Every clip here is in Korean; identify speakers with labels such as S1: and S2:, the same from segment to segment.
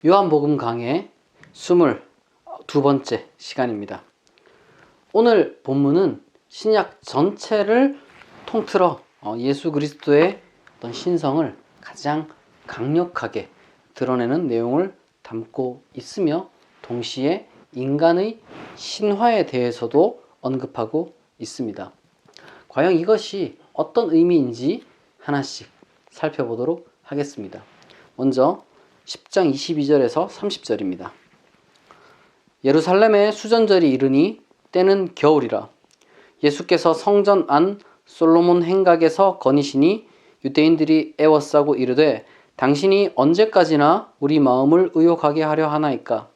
S1: 요한복음 강의 22번째 시간입니다. 오늘 본문은 신약 전체를 통틀어 예수 그리스도의 어떤 신성을 가장 강력하게 드러내는 내용을 담고 있으며 동시에 인간의 신화에 대해서도 언급하고 있습니다. 과연 이것이 어떤 의미인지 하나씩 살펴보도록 하겠습니다. 먼저 10장 22절에서 30절입니다. 예루살렘에 수전절이 이르니 때는 겨울이라. 예수께서 성전 안 솔로몬 행각에서 거니시니 유대인들이 애워싸고 이르되 당신이 언제까지나 우리 마음을 의혹하게 하려 하나이까.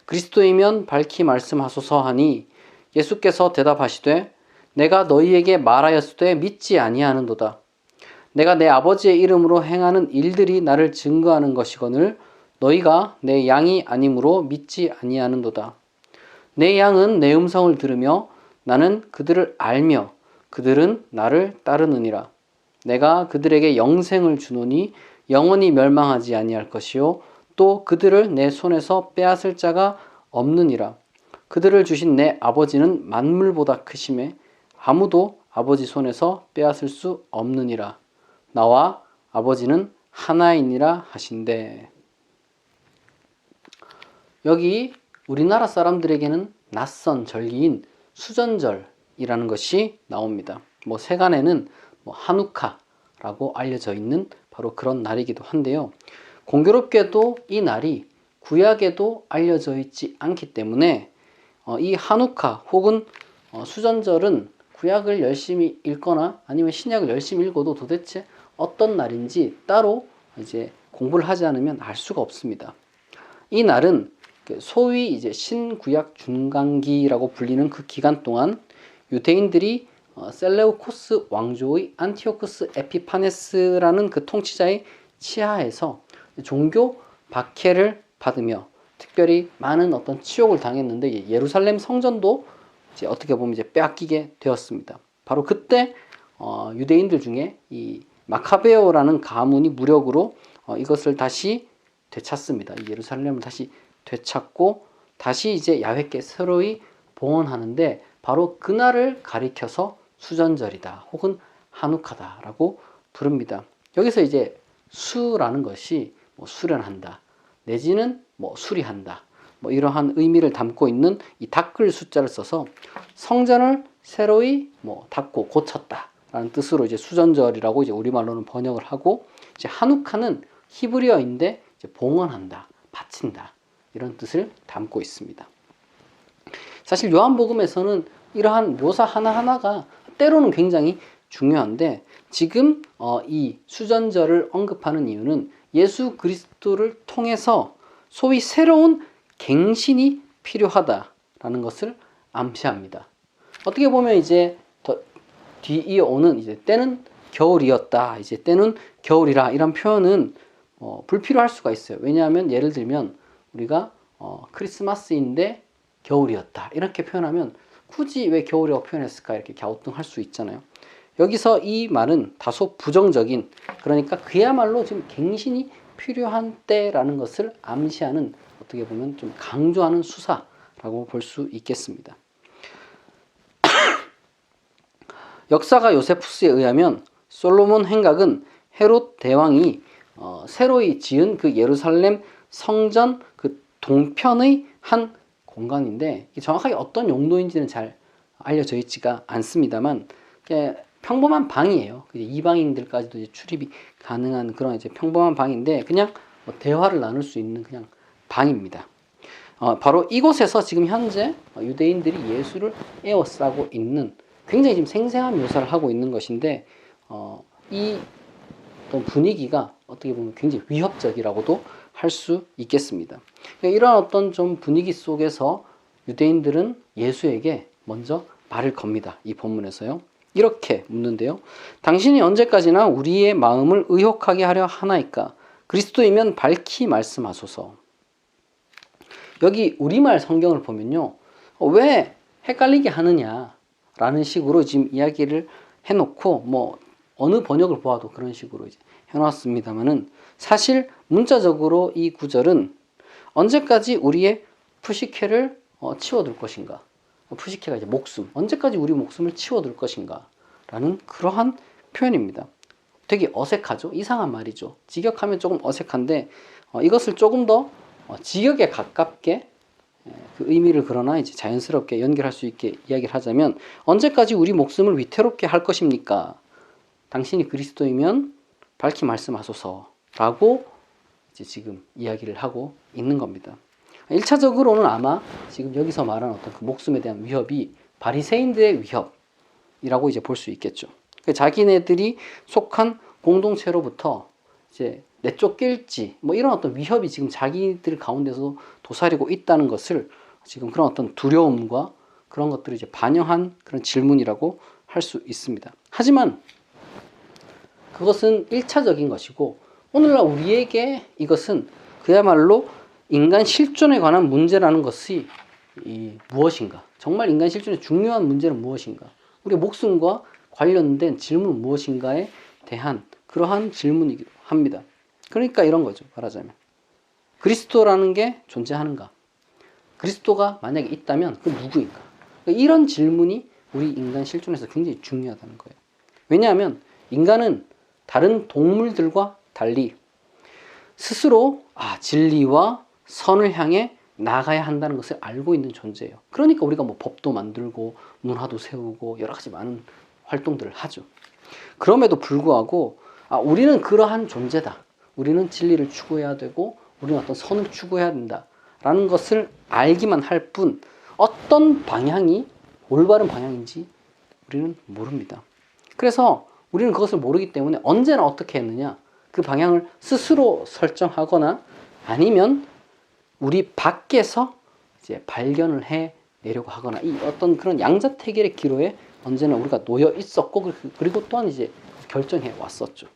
S1: 그리스도이면 밝히 말씀하소서 하니 예수께서 대답하시되 내가 너희에게 말하였으되 믿지 아니하는도다. 내가 내 아버지의 이름으로 행하는 일들이 나를 증거하는 것이거늘 너희가 내 양이 아니므로 믿지 아니하는도다. 내 양은 내 음성을 들으며 나는 그들을 알며 그들은 나를 따르느니라. 내가 그들에게 영생을 주노니 영원히 멸망하지 아니할 것이요 또 그들을 내 손에서 빼앗을 자가 없느니라. 그들을 주신 내 아버지는 만물보다 크심에 아무도 아버지 손에서 빼앗을 수 없느니라. 나와 아버지는 하나이니라 하신대. 여기 우리나라 사람들에게는 낯선 절기인 수전절이라는 것이 나옵니다. 세간에는 한우카라고 알려져 있는 바로 그런 날이기도 한데요. 공교롭게도 이 날이 구약에도 알려져 있지 않기 때문에 이 한우카 혹은 수전절은 구약을 열심히 읽거나 아니면 신약을 열심히 읽어도 도대체 어떤 날인지 따로 이제 공부를 하지 않으면 알 수가 없습니다. 이 날은 소위 이제 신구약 중간기라고 불리는 그 기간 동안 유대인들이 셀레우코스 왕조의 안티오쿠스 에피파네스라는 그 통치자의 치하에서 종교 박해를 받으며 특별히 많은 어떤 치욕을 당했는데 예루살렘 성전도 이제 어떻게 보면 이제 빼앗기게 되었습니다. 바로 그때 유대인들 중에 이 마카베오라는 가문이 무력으로 이것을 다시 되찾습니다. 예루살렘을 다시 되찾고 다시 이제 야훼께 새로이 봉헌하는데 바로 그날을 가리켜서 수전절이다 혹은 한우카다라고 부릅니다. 여기서 이제 수라는 것이 수련한다 내지는 수리한다 이러한 의미를 담고 있는 이 닦을 숫자를 써서 성전을 새로이 닦고 고쳤다 라는 뜻으로 이제 수전절이라고 이제 우리말로는 번역을 하고, 이제 한우카는 히브리어인데 이제 봉헌한다, 바친다 이런 뜻을 담고 있습니다. 사실 요한복음에서는 이러한 묘사 하나하나가 때로는 굉장히 중요한데 지금 이 수전절을 언급하는 이유는 예수 그리스도를 통해서 소위 새로운 갱신이 필요하다라는 것을 암시합니다. 어떻게 보면 이제 뒤이어오는 이제 때는 겨울이었다, 이제 때는 겨울이라 이런 표현은 불필요할 수가 있어요. 왜냐하면 예를 들면 우리가 크리스마스인데 겨울이었다 이렇게 표현하면 굳이 왜 겨울이라고 표현했을까 이렇게 갸우뚱할 수 있잖아요. 여기서 이 말은 다소 부정적인, 그러니까 그야말로 지금 갱신이 필요한 때라는 것을 암시하는, 어떻게 보면 좀 강조하는 수사라고 볼 수 있겠습니다. 역사가 요세푸스에 의하면 솔로몬 행각은 헤롯 대왕이 새로이 지은 그 예루살렘 성전 그 동편의 한 공간인데 정확하게 어떤 용도인지는 잘 알려져 있지가 않습니다만 평범한 방이에요. 이방인들까지도 이제 출입이 가능한 그런 이제 평범한 방인데 그냥 대화를 나눌 수 있는 그냥 방입니다. 바로 이곳에서 지금 현재 유대인들이 예수를 에워싸고 있는, 굉장히 지금 생생한 묘사를 하고 있는 것인데 이 어떤 분위기가 어떻게 보면 굉장히 위협적이라고도 할 수 있겠습니다. 이런 어떤 좀 분위기 속에서 유대인들은 예수에게 먼저 말을 겁니다. 이 본문에서요. 이렇게 묻는데요. 당신이 언제까지나 우리의 마음을 의혹하게 하려 하나이까? 그리스도이면 밝히 말씀하소서. 여기 우리말 성경을 보면요. 왜 헷갈리게 하느냐라는 식으로 지금 이야기를 해놓고 어느 번역을 보아도 그런 식으로 이제 해놨습니다만은 사실 문자적으로 이 구절은 언제까지 우리의 푸시케를 치워둘 것인가? 푸시케가 이제 목숨. 언제까지 우리 목숨을 치워둘 것인가? 라는 그러한 표현입니다. 되게 어색하죠? 이상한 말이죠. 직역하면 조금 어색한데 이것을 조금 더 직역에 가깝게 그 의미를 그러나 이제 자연스럽게 연결할 수 있게 이야기를 하자면 언제까지 우리 목숨을 위태롭게 할 것입니까? 당신이 그리스도이면 밝히 말씀하소서라고 이제 지금 이야기를 하고 있는 겁니다. 1차적으로는 아마 지금 여기서 말하는 어떤 그 목숨에 대한 위협이 바리새인들의 위협이라고 이제 볼 수 있겠죠. 자기네들이 속한 공동체로부터 이제 내쫓길지 뭐 이런 어떤 위협이 지금 자기들 가운데서 도사리고 있다는 것을 지금 그런 어떤 두려움과 그런 것들을 이제 반영한 그런 질문이라고 할 수 있습니다. 하지만 그것은 1차적인 것이고 오늘날 우리에게 이것은 그야말로 인간 실존에 관한 문제라는 것이 무엇인가? 정말 인간 실존의 중요한 문제는 무엇인가? 우리의 목숨과 관련된 질문은 무엇인가에 대한 그러한 질문이기도 합니다. 그러니까 이런 거죠. 말하자면 그리스도라는 게 존재하는가? 그리스도가 만약에 있다면 그 누구인가? 이런 질문이 우리 인간 실존에서 굉장히 중요하다는 거예요. 왜냐하면 인간은 다른 동물들과 달리 스스로 진리와 선을 향해 나가야 한다는 것을 알고 있는 존재예요. 그러니까 우리가 뭐 법도 만들고 문화도 세우고 여러 가지 많은 활동들을 하죠. 그럼에도 불구하고 우리는 그러한 존재다. 우리는 진리를 추구해야 되고 우리는 어떤 선을 추구해야 된다라는 것을 알기만 할 뿐 어떤 방향이 올바른 방향인지 우리는 모릅니다. 그래서 우리는 그것을 모르기 때문에 언제나 어떻게 했느냐? 그 방향을 스스로 설정하거나 아니면 우리 밖에서 이제 발견을 해내려고 하거나 이 어떤 그런 양자택일의 기로에 언제나 우리가 놓여 있었고 그리고 또한 이제 결정해 왔었죠.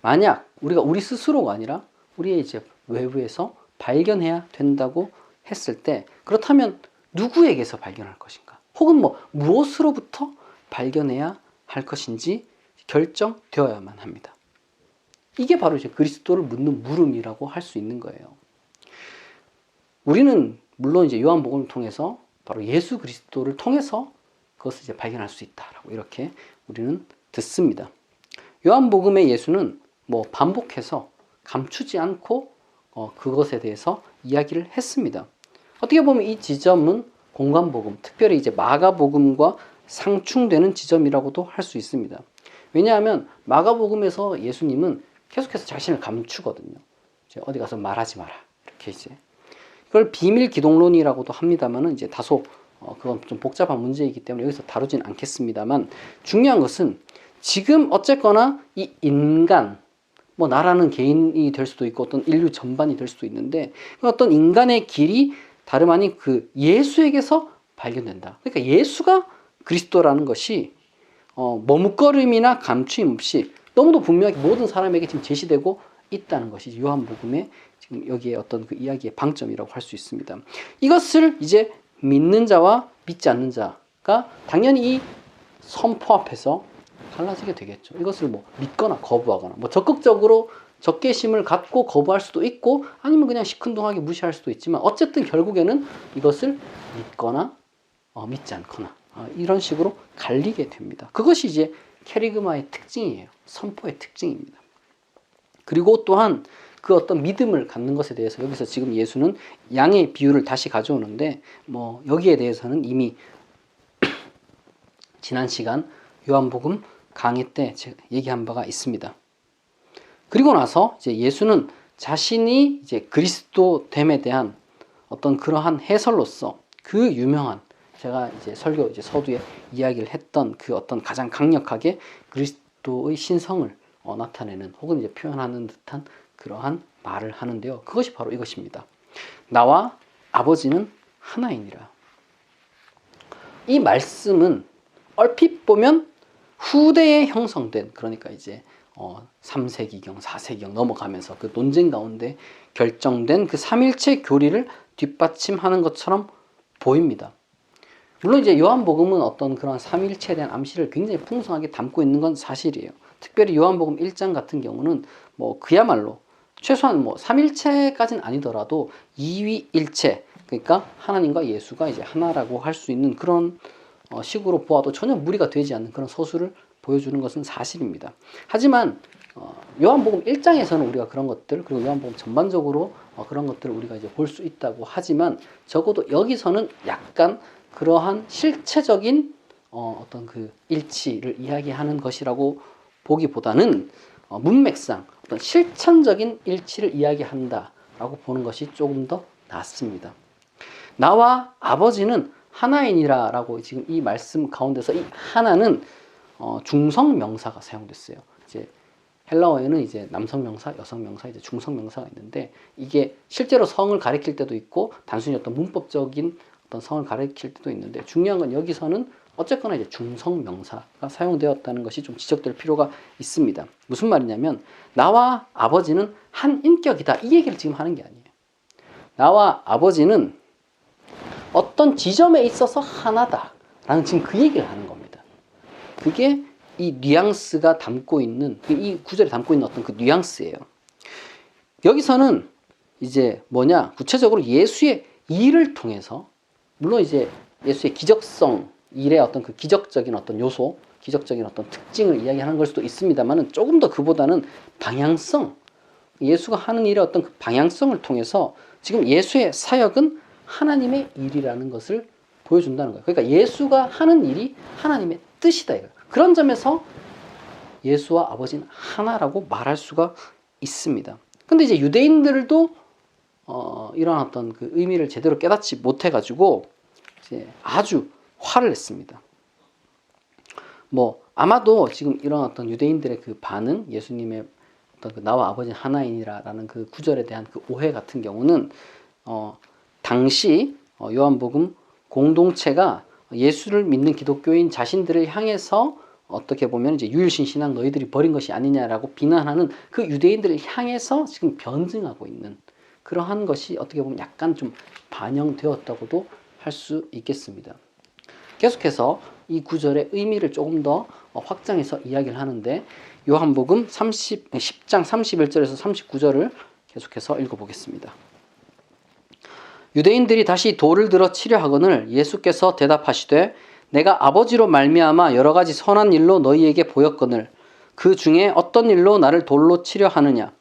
S1: 만약 우리가 우리 스스로가 아니라 우리의 이제 외부에서 발견해야 된다고 했을 때 그렇다면 누구에게서 발견할 것인가? 혹은 뭐 무엇으로부터 발견해야 할 것인지 결정되어야만 합니다. 이게 바로 이제 그리스도를 묻는 물음이라고 할 수 있는 거예요. 우리는 물론 이제 요한복음을 통해서 바로 예수 그리스도를 통해서 그것을 이제 발견할 수 있다라고 이렇게 우리는 듣습니다. 요한복음의 예수는 뭐 반복해서 감추지 않고 그것에 대해서 이야기를 했습니다. 어떻게 보면 이 지점은 공관복음, 특별히 이제 마가복음과 상충되는 지점이라고도 할 수 있습니다. 왜냐하면 마가복음에서 예수님은 계속해서 자신을 감추거든요. 이제 어디 가서 말하지 마라 이렇게 이제 그걸 비밀 기독론이라고도 합니다만은 이제 다소 그건 좀 복잡한 문제이기 때문에 여기서 다루진 않겠습니다만 중요한 것은 지금 어쨌거나 이 인간 뭐 나라는 개인이 될 수도 있고 어떤 인류 전반이 될 수도 있는데 어떤 인간의 길이 다름 아닌 그 예수에게서 발견된다. 그러니까 예수가 그리스도라는 것이 머뭇거림이나 감추임 없이 너무도 분명하게 모든 사람에게 지금 제시되고 있다는 것이 요한복음의 지금 여기에 어떤 그 이야기의 방점이라고 할 수 있습니다. 이것을 이제 믿는 자와 믿지 않는 자가 당연히 이 선포 앞에서 갈라지게 되겠죠. 이것을 뭐 믿거나 거부하거나 뭐 적극적으로 적개심을 갖고 거부할 수도 있고 아니면 그냥 시큰둥하게 무시할 수도 있지만 어쨌든 결국에는 이것을 믿거나 믿지 않거나 이런 식으로 갈리게 됩니다. 그것이 이제 캐리그마의 특징이에요. 선포의 특징입니다. 그리고 또한 그 어떤 믿음을 갖는 것에 대해서 여기서 지금 예수는 양의 비유를 다시 가져오는데 뭐 여기에 대해서는 이미 지난 시간 요한복음 강의 때 제가 얘기한 바가 있습니다. 그리고 나서 이제 예수는 자신이 이제 그리스도됨에 대한 어떤 그러한 해설로서 그 유명한 제가 이제 설교 이제 서두에 이야기를 했던 그 어떤 가장 강력하게 그리스도의 신성을 나타내는 혹은 이제 표현하는 듯한 그러한 말을 하는데요. 그것이 바로 이것입니다. 나와 아버지는 하나이니라. 이 말씀은 얼핏 보면 후대에 형성된 그러니까 이제 3세기경, 4세기경 넘어가면서 그 논쟁 가운데 결정된 그 삼일체 교리를 뒷받침하는 것처럼 보입니다. 물론 이제 요한복음은 어떤 그런 삼일체에 대한 암시를 굉장히 풍성하게 담고 있는 건 사실이에요. 특별히 요한복음 1장 같은 경우는 뭐 그야말로 최소한 뭐 삼일체까지는 아니더라도 이위일체, 그러니까 하나님과 예수가 이제 하나라고 할 수 있는 그런 식으로 보아도 전혀 무리가 되지 않는 그런 서술을 보여주는 것은 사실입니다. 하지만 요한복음 1장에서는 우리가 그런 것들, 그리고 요한복음 전반적으로 그런 것들을 우리가 이제 볼 수 있다고 하지만, 적어도 여기서는 약간 그러한 실체적인 어떤 그 일치를 이야기하는 것이라고 보기보다는 문맥상 어떤 실천적인 일치를 이야기한다라고 보는 것이 조금 더 낫습니다. 나와 아버지는 하나이니라 라고 지금 이 말씀 가운데서 이 하나는 중성 명사가 사용됐어요. 이제 헬라어에는 이제 남성 명사, 여성 명사, 이제 중성 명사가 있는데, 이게 실제로 성을 가리킬 때도 있고 단순히 어떤 문법적인 어떤 성을 가리킬 때도 있는데, 중요한 건 여기서는 어쨌거나 이제 중성 명사가 사용되었다는 것이 좀 지적될 필요가 있습니다. 무슨 말이냐면, 나와 아버지는 한 인격이다, 이 얘기를 지금 하는 게 아니에요. 나와 아버지는 어떤 지점에 있어서 하나다 라는 지금 그 얘기를 하는 겁니다. 그게 이 뉘앙스가 담고 있는, 이 구절에 담고 있는 어떤 그 뉘앙스예요. 여기서는 이제 뭐냐, 구체적으로 예수의 일을 통해서, 물론 이제 예수의 기적성, 일의 어떤 그 기적적인 어떤 요소, 기적적인 어떤 특징을 이야기하는 걸 수도 있습니다만은, 조금 더 그보다는 방향성, 예수가 하는 일의 어떤 그 방향성을 통해서 지금 예수의 사역은 하나님의 일이라는 것을 보여준다는 거예요. 그러니까 예수가 하는 일이 하나님의 뜻이다 이거예요. 그런 점에서 예수와 아버지는 하나라고 말할 수가 있습니다. 근데 이제 유대인들도 이런 어떤 그 의미를 제대로 깨닫지 못해가지고 이제 아주 화를 냈습니다. 뭐 아마도 지금 이런 어떤 유대인들의 그 반응, 예수님의 어떤 그 나와 아버지는 하나이니라라는 그 구절에 대한 그 오해 같은 경우는 당시 요한복음 공동체가 예수를 믿는 기독교인 자신들을 향해서 어떻게 보면 이제 유일신 신앙 너희들이 버린 것이 아니냐라고 비난하는 그 유대인들을 향해서 지금 변증하고 있는 그러한 것이 어떻게 보면 약간 좀 반영되었다고도 할 수 있겠습니다. 계속해서 이 구절의 의미를 조금 더 확장해서 이야기를 하는데, 요한복음 10장 31절에서 39절을 계속해서 읽어보겠습니다. 유대인들이 다시 돌을 들어 치려 하거늘 예수께서 대답하시되 내가 아버지로 말미암아 여러 가지 선한 일로 너희에게 보였거늘 그 중에 어떤 일로 나를 돌로 치려 하느냐.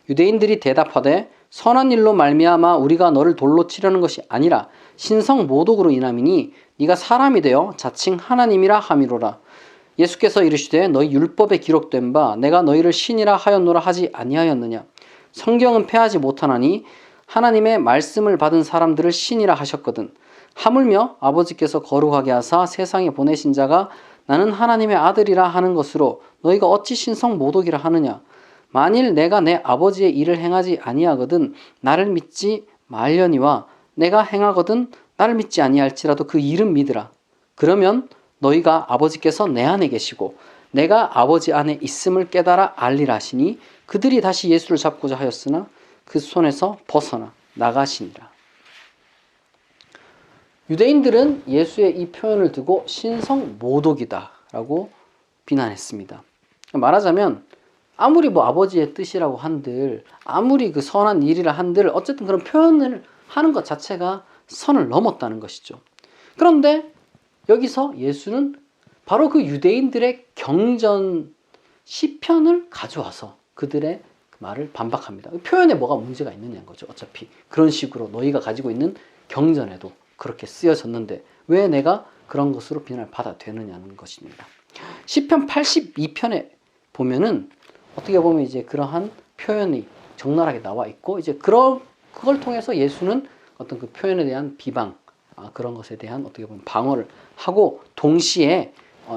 S1: 유대인들이 대답하되 선한 일로 말미암아 우리가 너를 돌로 치려는 것이 아니라 신성 모독으로 인함이니 네가 사람이 되어 자칭 하나님이라 함이로라. 예수께서 이르시되 너희 율법에 기록된 바 내가 너희를 신이라 하였노라 하지 아니하였느냐. 성경은 패하지 못하나니 하나님의 말씀을 받은 사람들을 신이라 하셨거든. 하물며 아버지께서 거룩하게 하사 세상에 보내신 자가 나는 하나님의 아들이라 하는 것으로 너희가 어찌 신성 모독이라 하느냐. 만일 내가 내 아버지의 일을 행하지 아니하거든 나를 믿지 말려니와 내가 행하거든 나를 믿지 아니할지라도 그 일은 믿으라. 그러면 너희가 아버지께서 내 안에 계시고 내가 아버지 안에 있음을 깨달아 알리라 하시니 그들이 다시 예수를 잡고자 하였으나 그 손에서 벗어나 나가시니라. 유대인들은 예수의 이 표현을 두고 신성 모독이다 라고 비난했습니다. 말하자면 아무리 뭐 아버지의 뜻이라고 한들, 아무리 그 선한 일이라 한들 어쨌든 그런 표현을 하는 것 자체가 선을 넘었다는 것이죠. 그런데 여기서 예수는 바로 그 유대인들의 경전 시편을 가져와서 그들의 말을 반박합니다. 표현에 뭐가 문제가 있느냐는 거죠. 어차피 그런 식으로 너희가 가지고 있는 경전에도 그렇게 쓰여졌는데 왜 내가 그런 것으로 비난을 받아야 되느냐는 것입니다. 시편 82편에 보면은 어떻게 보면 이제 그러한 표현이 적나라하게 나와 있고, 이제 그걸 통해서 예수는 어떤 그 표현에 대한 비방, 그런 것에 대한 어떻게 보면 방어를 하고, 동시에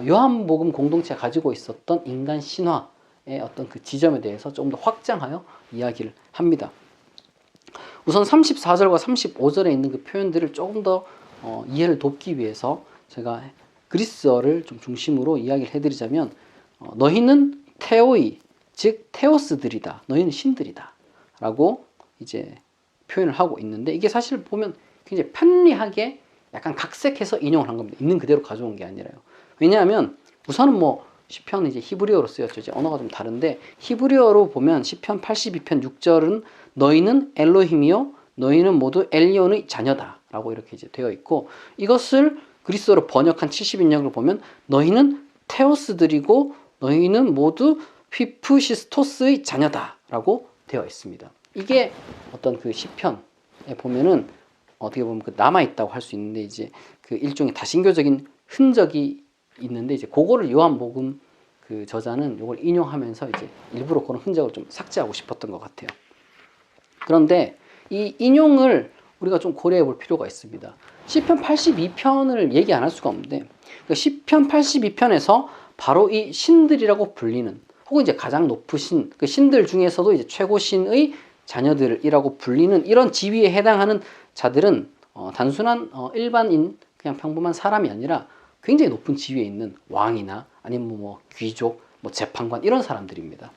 S1: 요한복음 공동체가 가지고 있었던 인간 신화의 어떤 그 지점에 대해서 조금 더 확장하여 이야기를 합니다. 우선 34절과 35절에 있는 그 표현들을 조금 더 이해를 돕기 위해서 제가 그리스어를 좀 중심으로 이야기를 해드리자면, 너희는 테오이, 즉 테오스들이다. 너희는 신들이다. 라고 이제 표현을 하고 있는데, 이게 사실 보면 굉장히 편리하게 약간 각색해서 인용을 한 겁니다. 있는 그대로 가져온 게 아니라요. 왜냐하면 우선은 뭐 시편은 이제 히브리어로 쓰였죠. 이제 언어가 좀 다른데 히브리어로 보면 시편 82편 6절은 너희는 엘로힘이요 너희는 모두 엘리온의 자녀다라고 이렇게 이제 되어 있고 이것을 그리스어로 번역한 70인역을 보면 너희는 테오스들이고 너희는 모두 휘프시스토스의 자녀다라고 되어 있습니다. 이게 어떤 그 시편에 보면은 어떻게 보면 그 남아 있다고 할 수 있는데 이제 그 일종의 다신교적인 흔적이 있는데 이제 그거를 요한복음 그 저자는 이걸 인용하면서 이제 일부러 그런 흔적을 좀 삭제하고 싶었던 것 같아요. 그런데 이 인용을 우리가 좀 고려해 볼 필요가 있습니다. 시편 82편을 얘기 안 할 수가 없는데 그 시편 82편에서 바로 이 신들이라고 불리는 혹은 이제 가장 높으신 그 신들 중에서도 이제 최고 신의 자녀들이라고 불리는 이런 지위에 해당하는 자들은 단순한 일반인 그냥 평범한 사람이 아니라 굉장히 높은 지위에 있는 왕이나 아니면 뭐 귀족, 뭐 재판관 이런 사람들입니다.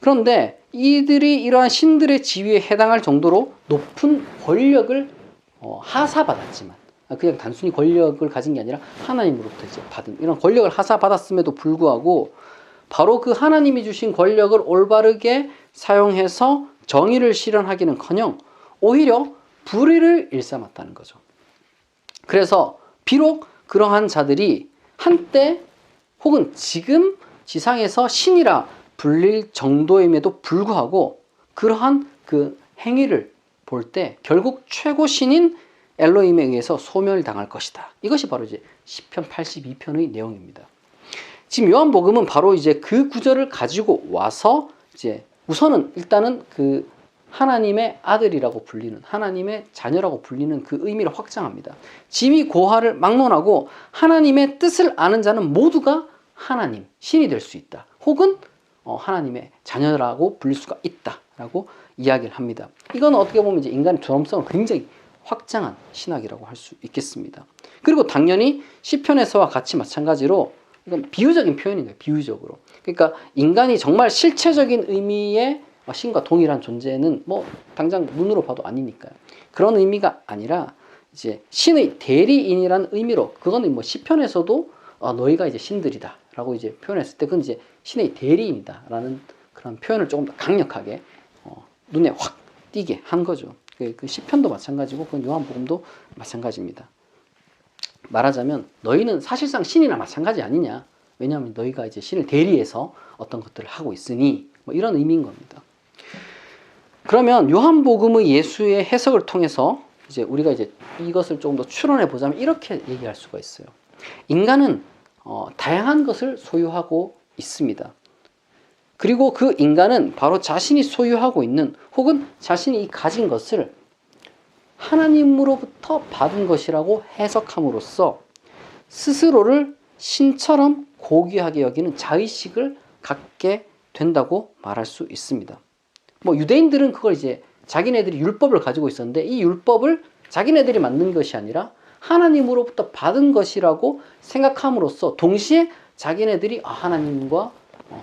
S1: 그런데 이들이 이러한 신들의 지위에 해당할 정도로 높은 권력을 하사받았지만 그냥 단순히 권력을 가진 게 아니라 하나님으로부터 이제 받은 이런 권력을 하사받았음에도 불구하고 바로 그 하나님이 주신 권력을 올바르게 사용해서 정의를 실현하기는커녕 오히려 불의를 일삼았다는 거죠. 그래서 비록 그러한 자들이 한때 혹은 지금 지상에서 신이라 불릴 정도임에도 불구하고 그러한 그 행위를 볼 때 결국 최고 신인 엘로힘에 의해서 소멸당할 것이다. 이것이 바로 이제 시편 82편의 내용입니다. 지금 요한복음은 바로 이제 그 구절을 가지고 와서 이제 우선은 일단은 그 하나님의 아들이라고 불리는 하나님의 자녀라고 불리는 그 의미를 확장합니다. 지위 고하를 막론하고 하나님의 뜻을 아는 자는 모두가 하나님, 신이 될 수 있다. 혹은 하나님의 자녀라고 불릴 수가 있다라고 이야기를 합니다. 이건 어떻게 보면 이제 인간의 존엄성을 굉장히 확장한 신학이라고 할 수 있겠습니다. 그리고 당연히 시편에서와 같이 마찬가지로 이건 비유적인 표현인 거예요. 비유적으로. 그러니까 인간이 정말 실체적인 의미의 신과 동일한 존재는 뭐 당장 눈으로 봐도 아니니까요. 그런 의미가 아니라 이제 신의 대리인이라는 의미로 그거는 뭐 시편에서도 너희가 이제 신들이다라고 이제 표현했을 때 그건 이제 신의 대리인이다라는 그런 표현을 조금 더 강력하게 눈에 확 띄게 한 거죠. 그 시편도 마찬가지고 그건 요한복음도 마찬가지입니다. 말하자면 너희는 사실상 신이나 마찬가지 아니냐. 왜냐하면 너희가 이제 신을 대리해서 어떤 것들을 하고 있으니 뭐 이런 의미인 겁니다. 그러면 요한복음의 예수의 해석을 통해서 이제 우리가 이제 이것을 조금 더 추론해 보자면 이렇게 얘기할 수가 있어요. 인간은 다양한 것을 소유하고 있습니다. 그리고 그 인간은 바로 자신이 소유하고 있는 혹은 자신이 가진 것을 하나님으로부터 받은 것이라고 해석함으로써 스스로를 신처럼 고귀하게 여기는 자의식을 갖게 된다고 말할 수 있습니다. 뭐 유대인들은 그걸 이제 자기네들이 율법을 가지고 있었는데 이 율법을 자기네들이 만든 것이 아니라 하나님으로부터 받은 것이라고 생각함으로써 동시에 자기네들이 하나님과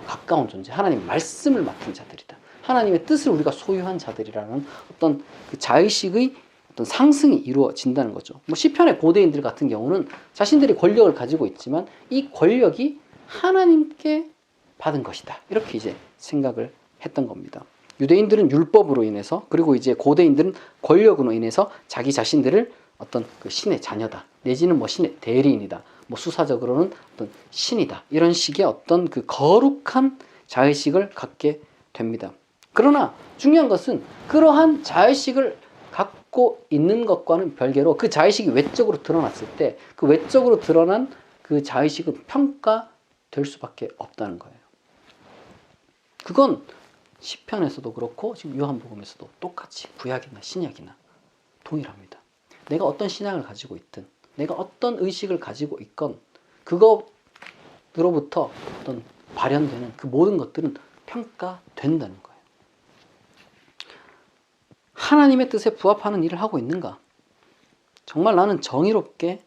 S1: 가까운 존재, 하나님 말씀을 맡은 자들이다. 하나님의 뜻을 우리가 소유한 자들이라는 어떤 그 자의식의 어떤 상승이 이루어진다는 거죠. 뭐 시편의 고대인들 같은 경우는 자신들이 권력을 가지고 있지만 이 권력이 하나님께 받은 것이다. 이렇게 이제 생각을 했던 겁니다. 유대인들은 율법으로 인해서 그리고 이제 고대인들은 권력으로 인해서 자기 자신들을 어떤 그 신의 자녀다. 내지는 뭐 신의 대리인이다. 뭐 수사적으로는 어떤 신이다. 이런 식의 어떤 그 거룩한 자의식을 갖게 됩니다. 그러나 중요한 것은 그러한 자의식을 갖고 있는 것과는 별개로 그 자의식이 외적으로 드러났을 때 그 외적으로 드러난 그 자의식은 평가될 수밖에 없다는 거예요. 그건 시편에서도 그렇고 지금 요한복음에서도 똑같이 구약이나 신약이나 동일합니다. 내가 어떤 신앙을 가지고 있든 내가 어떤 의식을 가지고 있건 그것으로부터 어떤 발현되는 그 모든 것들은 평가된다는 거예요. 하나님의 뜻에 부합하는 일을 하고 있는가? 정말 나는 정의롭게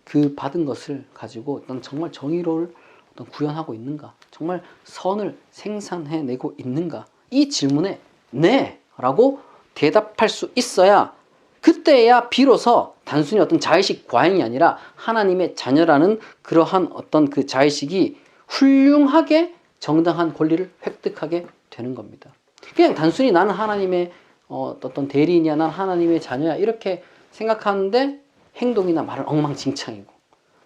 S1: 그 받은 것을 가지고 난 정말 정의를 어떤 구현하고 있는가? 정말 선을 생산해내고 있는가? 이 질문에 네! 라고 대답할 수 있어야 그때야 비로소 단순히 어떤 자의식 과잉이 아니라 하나님의 자녀라는 그러한 어떤 그 자의식이 훌륭하게 정당한 권리를 획득하게 되는 겁니다. 그냥 단순히 나는 하나님의 어떤 대리인이야, 난 하나님의 자녀야 이렇게 생각하는데 행동이나 말은 엉망진창이고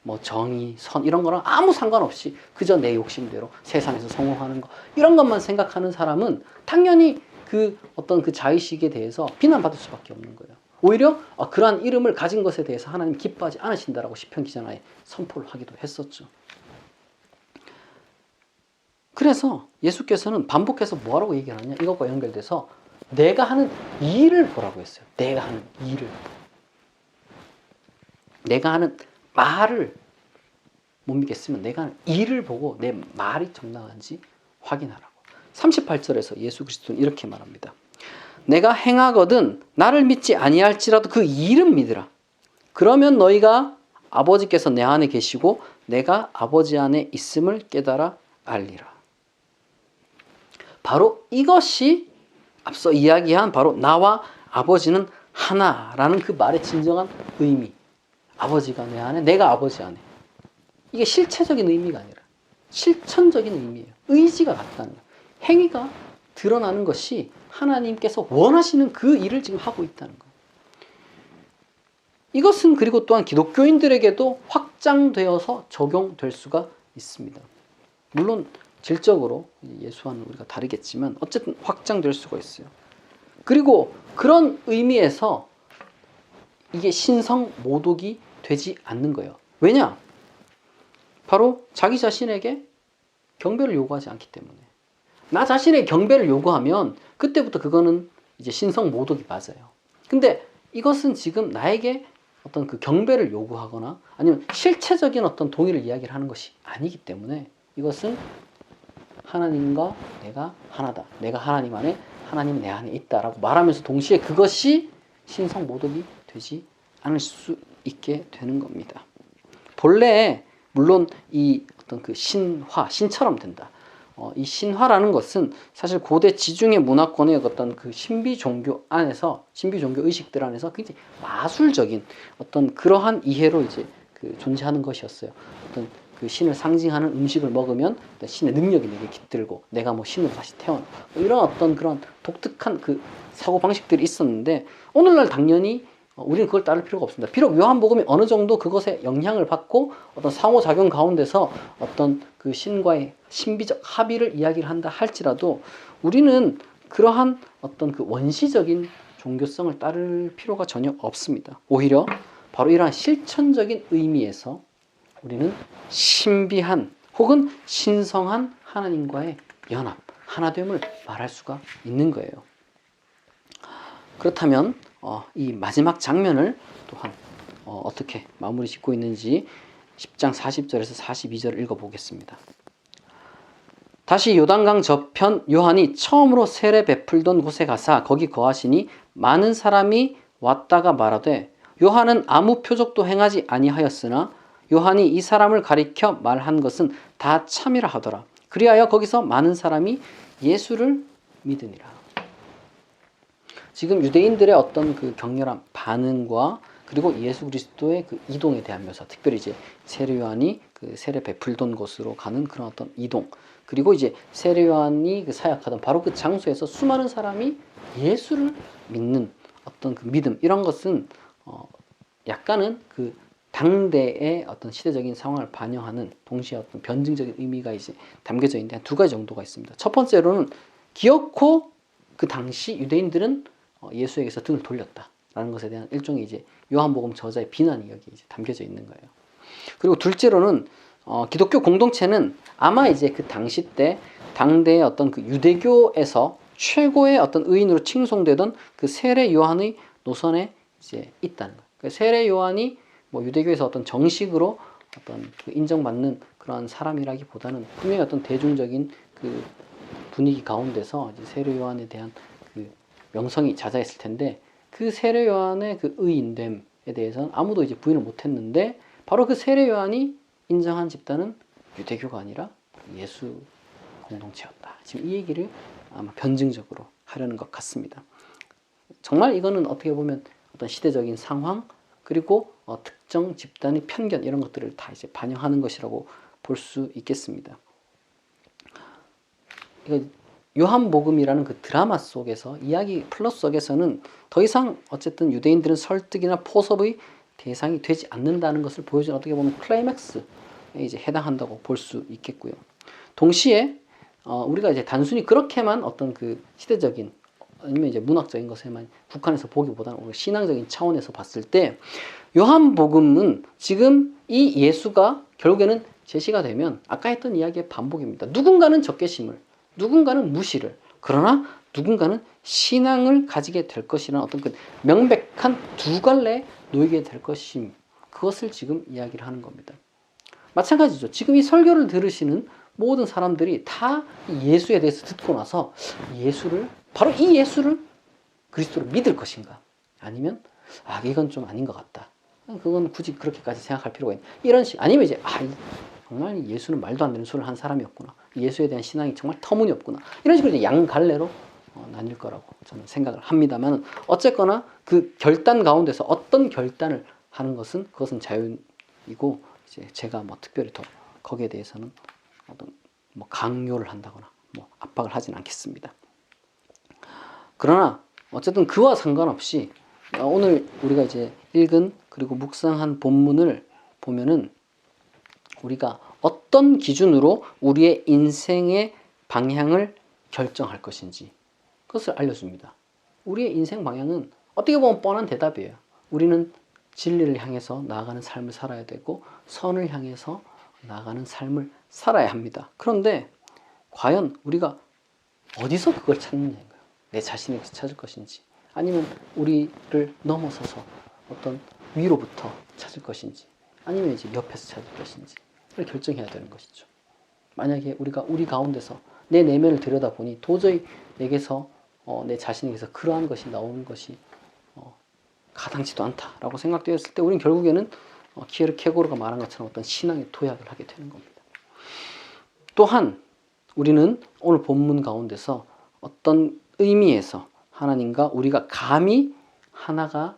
S1: 뭐 정의, 선 이런 거랑 아무 상관없이 그저 내 욕심대로 세상에서 성공하는 거 이런 것만 생각하는 사람은 당연히 그 어떤 그 자의식에 대해서 비난받을 수밖에 없는 거예요. 오히려 그러한 이름을 가진 것에 대해서 하나님 기뻐하지 않으신다라고 시편 기자나에 선포를 하기도 했었죠. 그래서 예수께서는 반복해서 뭐라고 얘기를 하냐, 이것과 연결돼서 내가 하는 일을 보라고 했어요. 내가 하는 일을. 내가 하는 말을 못 믿겠으면 내가 하는 일을 보고 내 말이 정당한지 확인하라고. 38절에서 예수 그리스도는 이렇게 말합니다. 내가 행하거든 나를 믿지 아니할지라도 그 일은 믿으라. 그러면 너희가 아버지께서 내 안에 계시고 내가 아버지 안에 있음을 깨달아 알리라. 바로 이것이 앞서 이야기한 바로 나와 아버지는 하나라는 그 말의 진정한 의미. 아버지가 내 안에, 내가 아버지 안에. 이게 실체적인 의미가 아니라 실천적인 의미예요. 의지가 같다는 거예요. 행위가 드러나는 것이 하나님께서 원하시는 그 일을 지금 하고 있다는 거예요. 이것은 그리고 또한 기독교인들에게도 확장되어서 적용될 수가 있습니다. 물론 질적으로 예수와는 우리가 다르겠지만 어쨌든 확장될 수가 있어요. 그리고 그런 의미에서 이게 신성 모독이 되지 않는 거예요. 왜냐? 바로 자기 자신에게 경배를 요구하지 않기 때문에. 나 자신의 경배를 요구하면 그때부터 그거는 이제 신성 모독이 맞아요. 근데 이것은 지금 나에게 어떤 그 경배를 요구하거나 아니면 실체적인 어떤 동의를 이야기를 하는 것이 아니기 때문에 이것은 하나님과 내가 하나다. 내가 하나님 안에, 하나님은 내 안에 있다라고 말하면서 동시에 그것이 신성 모독이 되지 않을 수 있게 되는 겁니다. 본래 물론 이 어떤 그 신화, 신처럼 된다. 이 신화라는 것은 사실 고대 지중해 문화권의 어떤 그 신비 종교 안에서, 신비 종교 의식들 안에서 굉장히 마술적인 어떤 그러한 이해로 이제 그 존재하는 것이었어요. 어떤 그 신을 상징하는 음식을 먹으면 신의 능력이 내게 깃들고 내가 뭐 신으로 다시 태어나 이런 어떤 그런 독특한 그 사고 방식들이 있었는데 오늘날 당연히 우리는 그걸 따를 필요가 없습니다. 비록 요한복음이 어느 정도 그것에 영향을 받고 어떤 상호작용 가운데서 어떤 그 신과의 신비적 합의를 이야기를 한다 할지라도 우리는 그러한 어떤 그 원시적인 종교성을 따를 필요가 전혀 없습니다. 오히려 바로 이러한 실천적인 의미에서 우리는 신비한 혹은 신성한 하나님과의 연합, 하나됨을 말할 수가 있는 거예요. 그렇다면 이 마지막 장면을 또한 어떻게 마무리 짓고 있는지 10장 40절에서 42절을 읽어보겠습니다. 다시 요단강 저편 요한이 처음으로 세례 베풀던 곳에 가사 거기 거하시니 많은 사람이 왔다가 말하되 요한은 아무 표적도 행하지 아니하였으나 요한이 이 사람을 가리켜 말한 것은 다 참이라 하더라. 그리하여 거기서 많은 사람이 예수를 믿으니라. 지금 유대인들의 어떤 그 격렬한 반응과 그리고 예수 그리스도의 그 이동에 대한 묘사, 특별히 이제 세례 요한이 그 세례 베풀던 곳으로 가는 그런 어떤 이동, 그리고 이제 세례 요한이 그 사역하던 바로 그 장소에서 수많은 사람이 예수를 믿는 어떤 그 믿음, 이런 것은 약간은 그 당대의 어떤 시대적인 상황을 반영하는 동시에 어떤 변증적인 의미가 이제 담겨져 있는데 한 두 가지 정도가 있습니다. 첫 번째로는 기어코 그 당시 유대인들은 예수에게서 등을 돌렸다라는 것에 대한 일종의 이제 요한복음 저자의 비난이 여기 이제 담겨져 있는 거예요. 그리고 둘째로는 기독교 공동체는 아마 이제 그 당시 때 당대의 어떤 그 유대교에서 최고의 어떤 의인으로 칭송되던 그 세례 요한의 노선에 이제 있다는 거예요. 그 세례 요한이 뭐 유대교에서 어떤 정식으로 어떤 그 인정받는 그런 사람이라기보다는 분명히 어떤 대중적인 그 분위기 가운데서 이제 세례 요한에 대한 그 명성이 자자했을 텐데 그 세례 요한의 그 의인됨에 대해서는 아무도 이제 부인을 못했는데 바로 그 세례 요한이 인정한 집단은 유대교가 아니라 예수 공동체였다. 지금 이 얘기를 아마 변증적으로 하려는 것 같습니다. 정말 이거는 어떻게 보면 어떤 시대적인 상황 그리고 특정 집단의 편견 이런 것들을 다 이제 반영하는 것이라고 볼 수 있겠습니다. 요한복음이라는 그 드라마 속에서, 이야기 플롯 속에서는 더 이상 어쨌든 유대인들은 설득이나 포섭의 대상이 되지 않는다는 것을 보여주는, 어떻게 보면 클라이맥스에 이제 해당한다고 볼 수 있겠고요. 동시에 우리가 이제 단순히 그렇게만 어떤 그 시대적인 아니면 이제 문학적인 것에만 국한해서 보기보다는 신앙적인 차원에서 봤을 때, 요한복음은 지금 이 예수가 결국에는 제시가 되면 아까 했던 이야기의 반복입니다. 누군가는 적개심을, 누군가는 무시를, 그러나 누군가는 신앙을 가지게 될 것이라는 어떤 그 명백한 두 갈래에 놓이게 될 것임, 그것을 지금 이야기를 하는 겁니다. 마찬가지죠. 지금 이 설교를 들으시는 모든 사람들이 다 예수에 대해서 듣고 나서 바로 이 예수를 그리스도를 믿을 것인가, 아니면 이건 좀 아닌 것 같다, 그건 굳이 그렇게까지 생각할 필요가 있나, 이런 식, 아니면 이제 정말 예수는 말도 안 되는 소리를 한 사람이었구나, 예수에 대한 신앙이 정말 터무니없구나, 이런 식으로 이제 양갈래로 나뉠 거라고 저는 생각을 합니다만, 어쨌거나 그 결단 가운데서 어떤 결단을 하는 것은 그것은 자유이고, 이제 제가 뭐 특별히 더 거기에 대해서는 어떤 뭐 강요를 한다거나 뭐 압박을 하진 않겠습니다. 그러나 어쨌든 그와 상관없이 오늘 우리가 이제 읽은 그리고 묵상한 본문을 보면은 우리가 어떤 기준으로 우리의 인생의 방향을 결정할 것인지 그것을 알려줍니다. 우리의 인생 방향은 어떻게 보면 뻔한 대답이에요. 우리는 진리를 향해서 나아가는 삶을 살아야 되고 선을 향해서 나아가는 삶을 살아야 합니다. 그런데 과연 우리가 어디서 그걸 찾느냐인 거예요. 내 자신에게서 찾을 것인지, 아니면 우리를 넘어서서 어떤 위로부터 찾을 것인지, 아니면 이제 옆에서 찾을 것인지를 결정해야 되는 것이죠. 만약에 우리가 우리 가운데서 내 내면을 들여다보니 도저히 내게서 내 자신에게서 그러한 것이 나오는 것이 가당치도 않다라고 생각되었을 때, 우리는 결국에는 키에르케고르가 말한 것처럼 어떤 신앙의 도약을 하게 되는 겁니다. 또한 우리는 오늘 본문 가운데서 어떤 의미에서 하나님과 우리가 감히 하나가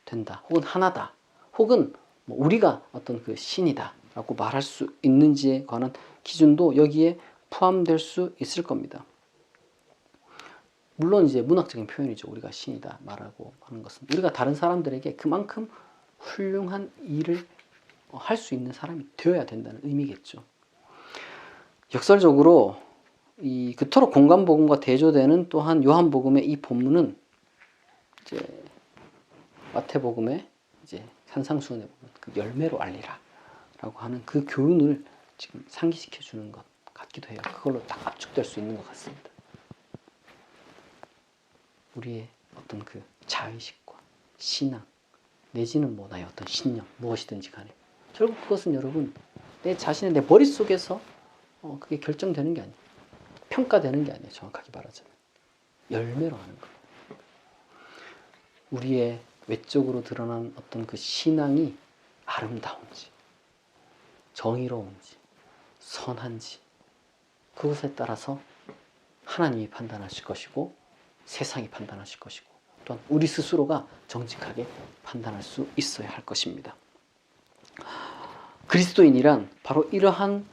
S1: 된다, 혹은 하나다, 혹은 우리가 어떤 그 신이다 라고 말할 수 있는지에 관한 기준도 여기에 포함될 수 있을 겁니다. 물론 이제 문학적인 표현이죠. 우리가 신이다 말하고 하는 것은 우리가 다른 사람들에게 그만큼 훌륭한 일을 할 수 있는 사람이 되어야 된다는 의미겠죠. 역설적으로 이 그토록 공간복음과 대조되는 또한 요한복음의 이 본문은 이제 마태복음의 이제 산상수훈에 보면 그 열매로 알리라라고 하는 그 교훈을 지금 상기시켜 주는 것 같기도 해요. 그걸로 딱 압축될 수 있는 것 같습니다. 우리의 어떤 그 자의식과 신앙, 내지는 나의 어떤 신념, 무엇이든지 간에 결국 그것은 여러분 내 자신의 내 머릿속에서 그게 결정되는 게 아니에요. 평가되는 게 아니에요. 정확하게 말하자면 열매로 하는 거예요. 우리의 외적으로 드러난 어떤 그 신앙이 아름다운지, 정의로운지, 선한지, 그것에 따라서 하나님이 판단하실 것이고 세상이 판단하실 것이고, 또한 우리 스스로가 정직하게 판단할 수 있어야 할 것입니다. 그리스도인이란 바로 이러한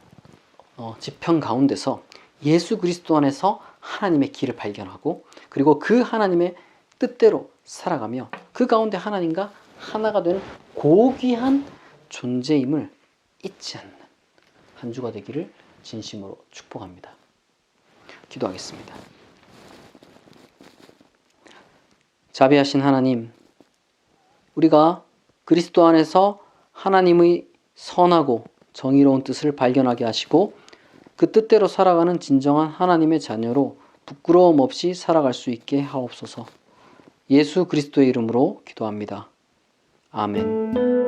S1: 지평 가운데서 예수 그리스도 안에서 하나님의 길을 발견하고, 그리고 그 하나님의 뜻대로 살아가며 그 가운데 하나님과 하나가 되는 고귀한 존재임을 잊지 않는 한 주가 되기를 진심으로 축복합니다. 기도하겠습니다. 자비하신 하나님, 우리가 그리스도 안에서 하나님의 선하고 정의로운 뜻을 발견하게 하시고 그 뜻대로 살아가는 진정한 하나님의 자녀로 부끄러움 없이 살아갈 수 있게 하옵소서. 예수 그리스도의 이름으로 기도합니다. 아멘.